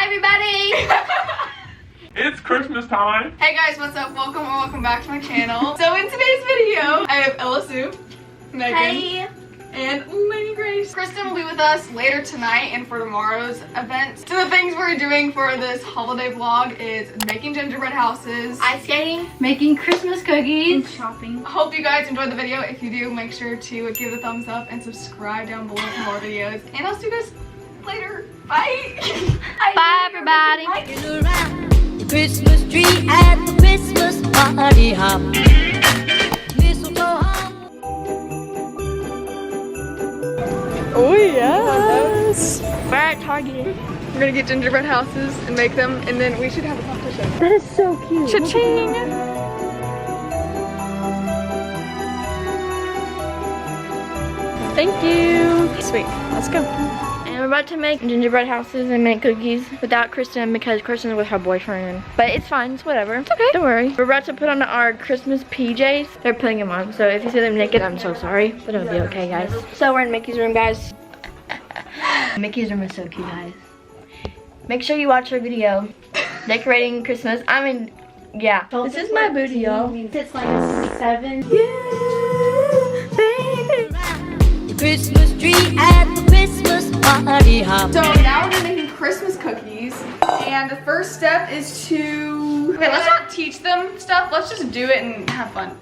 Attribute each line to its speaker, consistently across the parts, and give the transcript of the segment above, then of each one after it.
Speaker 1: everybody!
Speaker 2: It's Christmas time.
Speaker 3: Hey guys, what's up? Welcome back to my channel. So in today's video, I have Ella Sue, Megan,
Speaker 1: Hey!
Speaker 3: and Lady Grace. Kristen will be with us later tonight and for tomorrow's event. So the things we're doing for this holiday vlog is making gingerbread houses,
Speaker 1: Ice skating, making Christmas cookies, and shopping.
Speaker 3: I hope you guys enjoyed the video. If you do, make sure to give it a thumbs up and subscribe down below for more videos. And I'll see you guys later. Bye!
Speaker 1: Bye everybody!
Speaker 4: The Christmas tree at the Christmas party hop. Mistletoe hop.
Speaker 3: Oh yes!
Speaker 1: We're at Target.
Speaker 3: We're gonna get gingerbread houses and make them, and then we should have a competition.
Speaker 1: That is so cute.
Speaker 3: Cha-ching! Thank you. Sweet. Let's go.
Speaker 1: And we're about to make gingerbread houses and make cookies without Kristen because Kristen's with her boyfriend. But it's fine, it's whatever. It's okay, don't worry. We're about to put on our Christmas PJs. They're putting them on, so if you see them naked, I'm so sorry. But it'll be okay, guys. So we're in Mickey's room, guys. Mickey's room is so cute, guys. Make sure you watch our video. Decorating Christmas. I mean, yeah. This is my booty, y'all.
Speaker 5: It's like a 7.
Speaker 4: The Christmas tree at the Christmas party hop.
Speaker 3: So now we're gonna make Christmas cookies. And the first step is to... Okay, let's not teach them stuff. Let's just do it and have fun.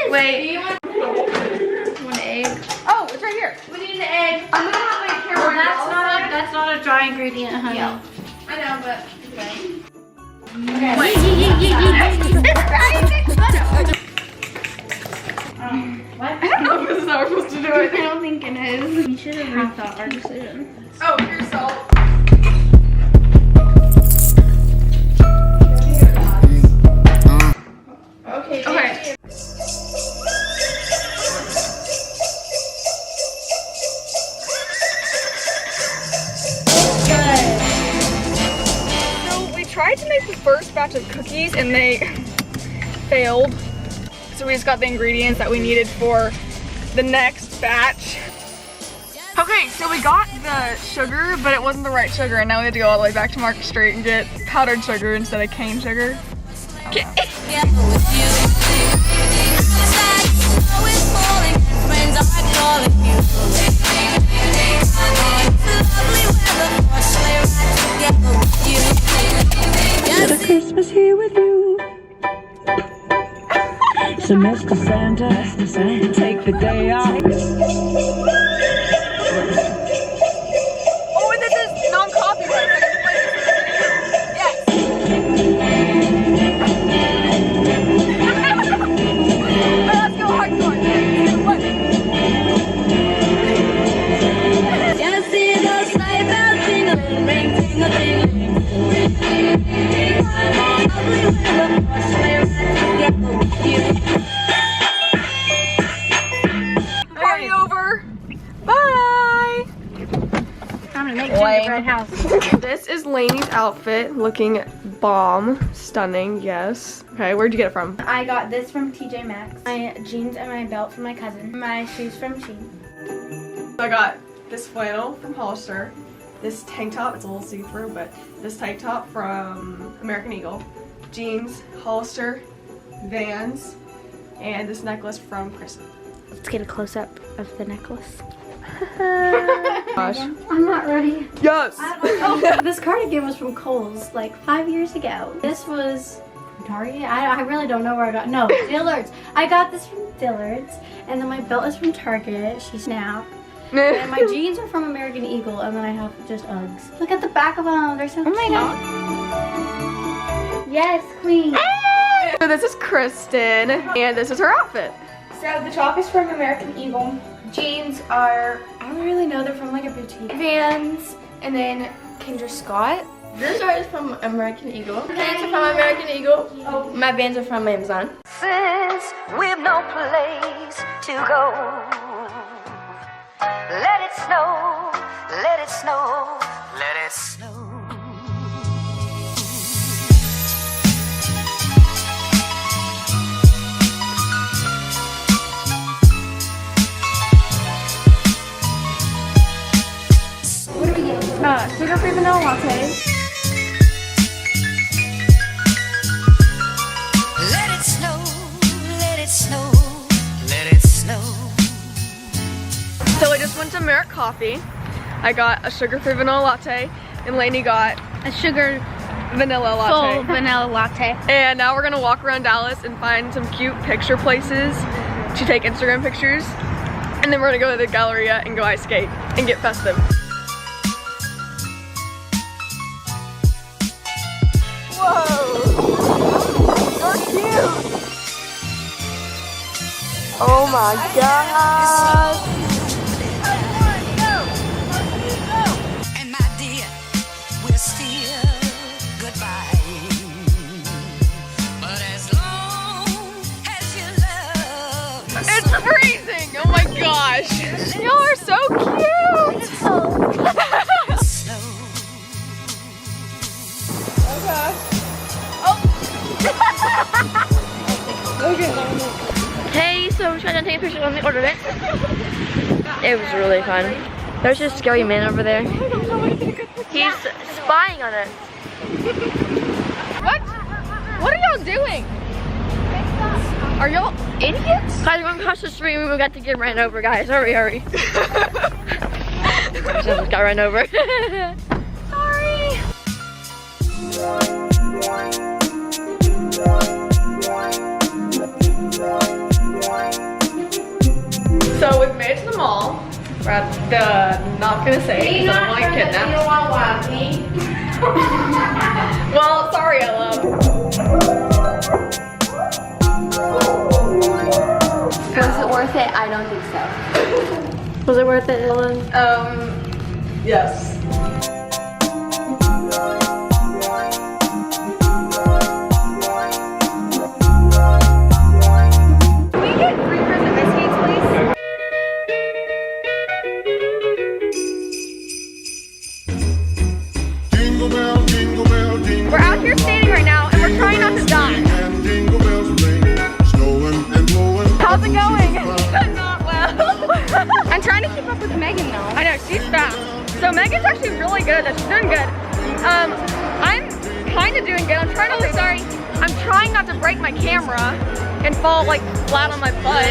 Speaker 3: Wait. Do you want an egg? Oh, it's right here.
Speaker 1: We need an egg.
Speaker 3: I'm gonna have my camera.
Speaker 5: That's not a dry ingredient, honey.
Speaker 3: Yeah. I know, but okay.
Speaker 1: Wait.
Speaker 5: What?
Speaker 3: I don't know if this is how we're supposed to do it.
Speaker 5: I don't think it is. You should have rethought our decision.
Speaker 3: Oh, here's salt.
Speaker 5: Okay.
Speaker 3: Okay. So we tried to make the first batch of cookies and they failed. So we just got the ingredients that we needed for the next batch. Okay, so we got the sugar, but it wasn't the right sugar, and now we have to go all the way back to Market Street and get powdered sugar instead of cane sugar. Okay.
Speaker 4: The Christmas here with you. Semester Santa, take the day off.
Speaker 3: Oh, and this is non-copyright. Yes. Let's go hardcore. 3, 2, 1.
Speaker 4: Just see those sleigh bells jingling, ring, tingle, tingling. Lovely weather for sleigh ride together with you.
Speaker 3: Party over. Bye.
Speaker 5: I'm gonna make gingerbread house.
Speaker 3: This is Lainey's outfit, looking bomb, stunning. Yes. Okay, where'd you get it from?
Speaker 5: I got this from TJ Maxx. My jeans and my belt from my cousin. My shoes from Shein.
Speaker 3: So I got this flannel from Hollister, this tank top, it's a little see-through, but this tank top from American Eagle, jeans, Hollister, Vans, and this necklace from Kristen.
Speaker 1: Let's get a close-up of the necklace.
Speaker 3: Gosh.
Speaker 5: I'm not ready.
Speaker 3: Yes!
Speaker 5: This cardigan was from Kohl's like 5 years ago. This was from Target. I really don't know where I got. No, Dillard's. I got this from Dillard's, and then my belt is from Target. She's Snap. And my jeans are from American Eagle, and then I have just Uggs. Look at the back of them. They're so cute.
Speaker 1: God.
Speaker 5: Yes, queen.
Speaker 3: So this is Kristen, and this is her outfit.
Speaker 5: So the top is from American Eagle. Jeans are, I don't really know, they're from like a boutique. Vans, and then Kendra Scott.
Speaker 1: This shirt is from American Eagle. Pants are from American Eagle.
Speaker 5: Oh.
Speaker 1: My Vans are from Amazon.
Speaker 4: Since we've no place to go, let it snow, let it snow, let it snow.
Speaker 5: What are we getting?
Speaker 3: sugar-free vanilla latte.
Speaker 4: Let it snow, let it snow, let it snow.
Speaker 3: So I just went to Merrick Coffee. I got a sugar-free vanilla latte, and Lainey got
Speaker 5: A sugar
Speaker 3: vanilla latte.
Speaker 5: full vanilla latte.
Speaker 3: And now we're gonna walk around Dallas and find some cute picture places to take Instagram pictures. And then we're gonna go to the Galleria and go ice skate and get festive. Whoa! You're cute! Oh my gosh!
Speaker 4: And my dear, we're still goodbye. But as long as you love me
Speaker 3: It's freezing! Oh my gosh! Y'all are so cute!
Speaker 4: snow.
Speaker 1: Hey, so we're trying to take a picture when we ordered it. It was really fun. There's this scary man over there. He's spying on us.
Speaker 3: What? What are y'all doing? Are y'all idiots?
Speaker 1: Guys, we're going across the street and we got to get ran over, guys. Hurry, hurry. Someone got ran over.
Speaker 3: Sorry. So we've made it to the mall. We're at the, not gonna say it because I don't want to get kidnapped. Well, sorry, Ella.
Speaker 5: Was it worth it? I don't think so. Was it worth it, Ellen?
Speaker 3: Yes. Can we get 3 pairs of biscuits, please?
Speaker 6: Jingle bell, jingle bell, jingle.
Speaker 3: We're out here standing right now and we're trying not to die.
Speaker 6: And jingle bells ring, snowing and blowing.
Speaker 3: How's it going? Not well. I'm trying to keep up with Megan though. I know, she's fast. So Megan's actually really good at this. She's doing good. I'm kind of doing good. I'm trying to, I'm trying not to break my camera and fall like flat on my butt.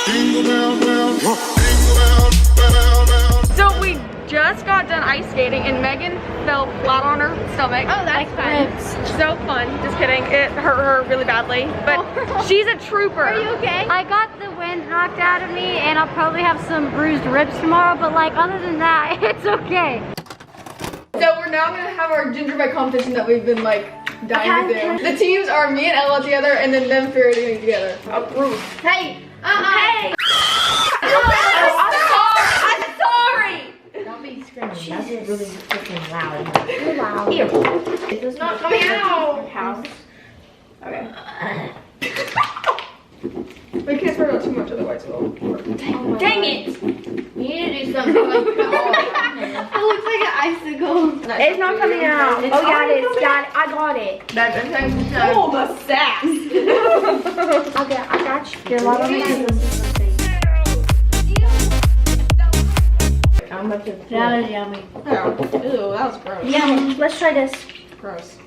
Speaker 6: Jingle bell, bell, jingle bell, bell, bell.
Speaker 3: So we just got done ice skating and Megan fell flat on her stomach.
Speaker 5: Oh, that's fun.
Speaker 3: So fun. Just kidding. It hurt her really badly. But she's a trooper.
Speaker 5: Are you okay? I got the wind knocked out of me and I'll probably have some bruised ribs tomorrow, but like other than that, it's okay.
Speaker 3: So we're now gonna have our gingerbread competition that we've been like dying to do. The teams are me and Ella together and then them fairying together. Approved.
Speaker 5: Hey! Hey!
Speaker 3: I'm sorry!
Speaker 7: Don't be screaming. That's really freaking loud.
Speaker 1: Too loud.
Speaker 7: Here. It's not coming out. House.
Speaker 3: Okay. We can't spread out too much otherwise it'll work.
Speaker 5: Dang it!
Speaker 7: You need to do something like that.
Speaker 5: It looks like an icicle.
Speaker 7: It's not coming out. Oh, got it. Got it. I got it.
Speaker 3: That's oh, the sass!
Speaker 7: Okay, I got you. You're a lot of I'm about to.
Speaker 5: That was yummy.
Speaker 3: Ew, that was gross.
Speaker 7: Yeah, let's try this.
Speaker 3: Gross.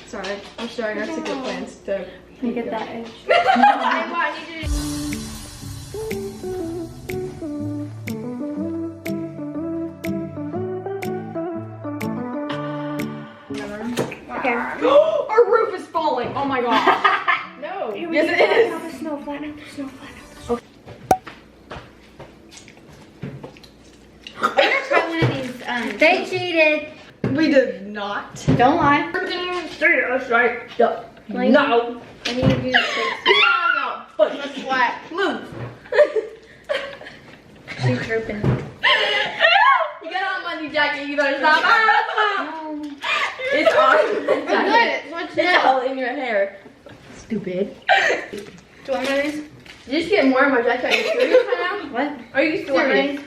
Speaker 3: Sorry, I'm showing our secret plans to
Speaker 5: Get that edge.
Speaker 3: Okay. Our roof is falling. Oh my god. No. Yes, it is.
Speaker 7: Snow, flatten out the snow, flatten out the snow.
Speaker 5: I'm gonna try one of these. They cheated.
Speaker 3: We did not.
Speaker 5: Don't lie.
Speaker 3: That's right.
Speaker 5: Like,
Speaker 3: No.
Speaker 5: I need to do this.
Speaker 3: No. That's flat. Move.
Speaker 5: She's drooping.
Speaker 3: You got on my new jacket. You better stop. It's on. It's all in your hair. Stupid.
Speaker 5: Do you want one of these?
Speaker 3: You just get more of my jacket. Are you serious right now?
Speaker 5: What?
Speaker 3: Are you serious?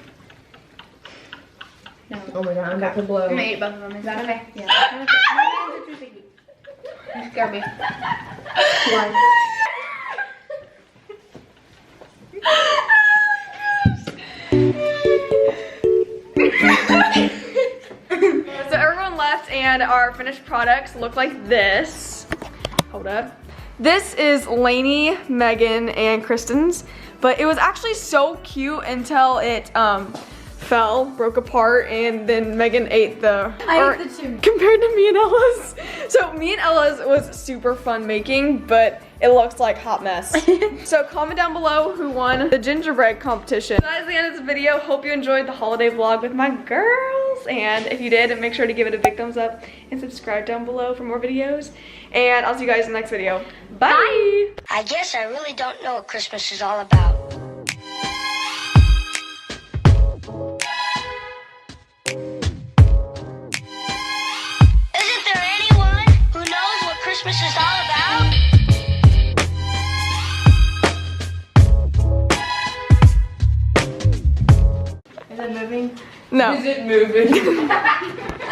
Speaker 5: No.
Speaker 7: Oh my god, I'm about to blow.
Speaker 3: I'm gonna eat both of them. Is that okay?
Speaker 7: Yeah. My hands are too sticky. You scared me. Why?
Speaker 3: So everyone left and our finished products look like this. Hold up. This is Lainey, Megan, and Kristen's, but it was actually so cute until it fell, broke apart, and then Megan ate the.
Speaker 5: I ate the two.
Speaker 3: Compared to me and Ella's. So me and Ella's was super fun making, but it looks like hot mess. So comment down below who won the gingerbread competition. That is the end of this video. Hope you enjoyed the holiday vlog with my girls. And if you did, make sure to give it a big thumbs up and subscribe down below for more videos. And I'll see you guys in the next video. Bye.
Speaker 8: I guess I really don't know what Christmas is all about. Isn't there anyone who knows what Christmas is all about?
Speaker 1: Is it moving?
Speaker 3: No.
Speaker 1: Is it moving?